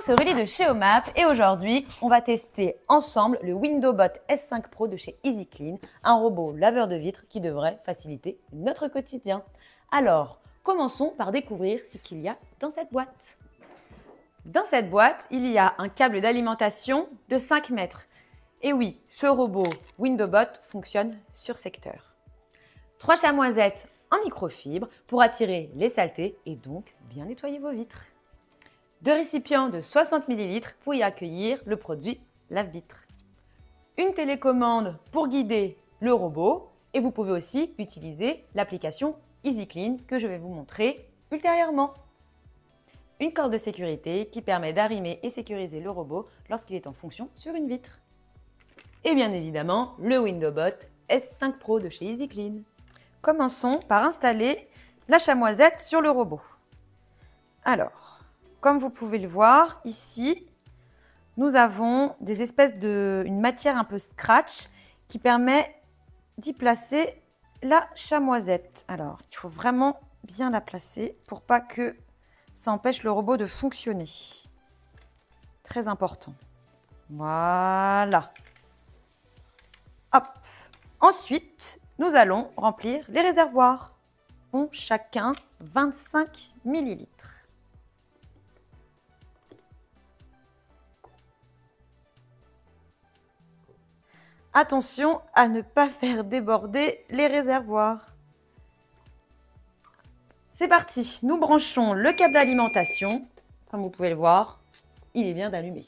c'est Aurélie de chez Omap et aujourd'hui, on va tester ensemble le WindowBot S5 Pro de chez EasyClean, un robot laveur de vitres qui devrait faciliter notre quotidien. Alors, commençons par découvrir ce qu'il y a dans cette boîte. Dans cette boîte, il y a un câble d'alimentation de 5 mètres. Et oui, ce robot WindowBot fonctionne sur secteur. 3 chamoisettes en microfibre pour attirer les saletés et donc bien nettoyer vos vitres. 2 récipients de 60 ml pour y accueillir le produit lave-vitres. Une télécommande pour guider le robot et vous pouvez aussi utiliser l'application EasyClean que je vais vous montrer ultérieurement. Une corde de sécurité qui permet d'arrimer et sécuriser le robot lorsqu'il est en fonction sur une vitre. Et bien évidemment, le WindowBot S5 Pro de chez EasyClean. Commençons par installer la chamoisette sur le robot. Alors, comme vous pouvez le voir, ici, nous avons des espèces une matière un peu scratch qui permet d'y placer la chamoisette. Alors, il faut vraiment bien la placer pour pas que ça empêche le robot de fonctionner. Très important. Voilà. Hop. Ensuite, nous allons remplir les réservoirs. Ont chacun 25 ml. Attention à ne pas faire déborder les réservoirs. C'est parti, nous branchons le câble d'alimentation. Comme vous pouvez le voir, il est bien allumé.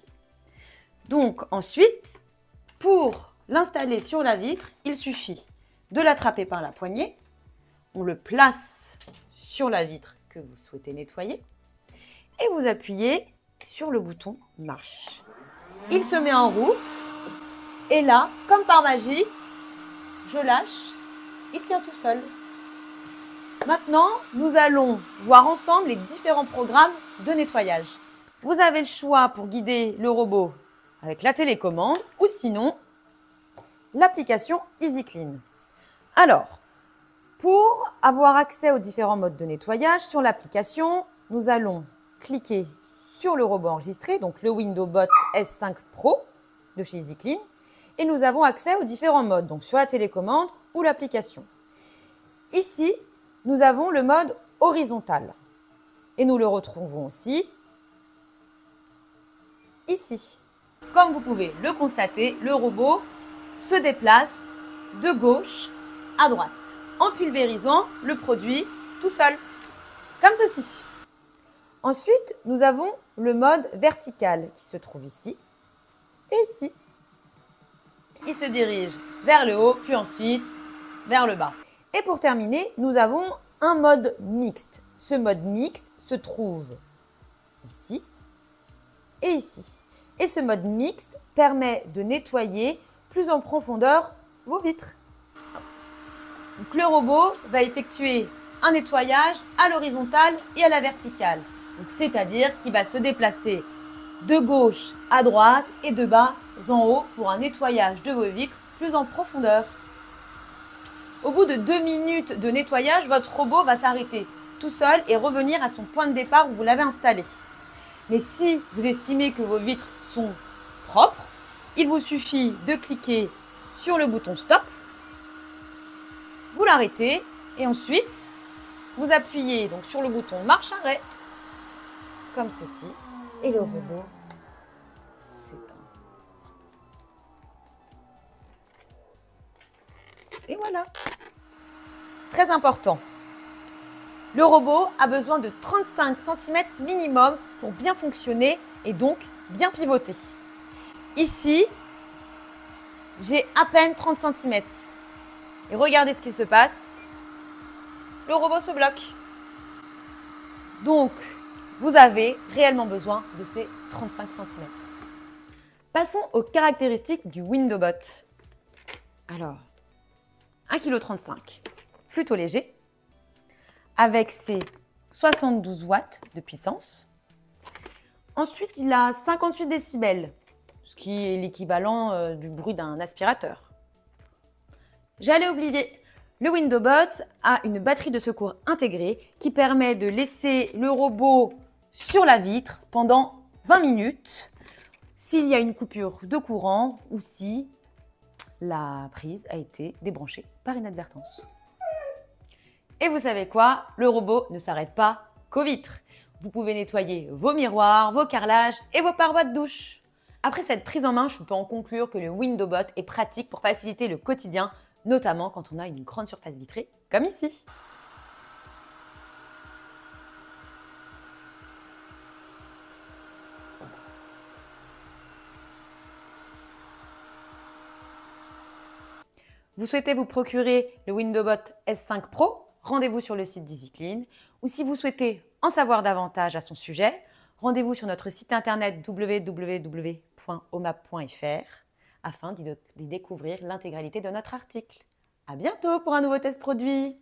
Donc ensuite, pour l'installer sur la vitre, il suffit de l'attraper par la poignée. On le place sur la vitre que vous souhaitez nettoyer et vous appuyez sur le bouton marche. Il se met en route et là, comme par magie, je lâche, il tient tout seul. Maintenant, nous allons voir ensemble les différents programmes de nettoyage. Vous avez le choix pour guider le robot avec la télécommande ou sinon l'application EasyClean. Alors, pour avoir accès aux différents modes de nettoyage sur l'application, nous allons cliquer sur le robot enregistré, donc le WindowBot S5 Pro de chez EasyClean, et nous avons accès aux différents modes, donc sur la télécommande ou l'application. Ici, nous avons le mode horizontal et nous le retrouvons aussi ici. Comme vous pouvez le constater, le robot se déplace de gauche à droite en pulvérisant le produit tout seul, comme ceci. Ensuite, nous avons le mode vertical qui se trouve ici et ici. Il se dirige vers le haut, puis ensuite vers le bas. Et pour terminer, nous avons un mode mixte. Ce mode mixte se trouve ici et ici. Et ce mode mixte permet de nettoyer plus en profondeur vos vitres. Donc, le robot va effectuer un nettoyage à l'horizontale et à la verticale. C'est-à-dire qu'il va se déplacer de gauche à droite et de bas en haut pour un nettoyage de vos vitres plus en profondeur. Au bout de 2 minutes de nettoyage, votre robot va s'arrêter tout seul et revenir à son point de départ où vous l'avez installé. Mais si vous estimez que vos vitres sont propres, il vous suffit de cliquer sur le bouton stop, vous l'arrêtez et ensuite vous appuyez donc sur le bouton marche arrêt comme ceci et le robot s'éteint. Et voilà. Très important. Le robot a besoin de 35 cm minimum pour bien fonctionner et donc bien pivoter. Ici, j'ai à peine 30 cm. Et regardez ce qui se passe. Le robot se bloque. Donc, vous avez réellement besoin de ces 35 cm. Passons aux caractéristiques du WindowBot. Alors, 1,35 kg, plutôt léger, avec ses 72 watts de puissance. Ensuite, il a 58 décibels, ce qui est l'équivalent du bruit d'un aspirateur. J'allais oublier, le WindowBot a une batterie de secours intégrée qui permet de laisser le robot sur la vitre pendant 20 minutes s'il y a une coupure de courant ou si la prise a été débranchée par inadvertance. Et vous savez quoi? Le robot ne s'arrête pas qu'aux vitres. Vous pouvez nettoyer vos miroirs, vos carrelages et vos parois de douche. Après cette prise en main, je peux en conclure que le WindowBot est pratique pour faciliter le quotidien, notamment quand on a une grande surface vitrée comme ici. Vous souhaitez vous procurer le WindowBot S5 Pro? Rendez-vous sur le site d'EasyClean. Ou si vous souhaitez en savoir davantage à son sujet, rendez-vous sur notre site internet www.omap.fr afin d'y découvrir l'intégralité de notre article. À bientôt pour un nouveau test produit.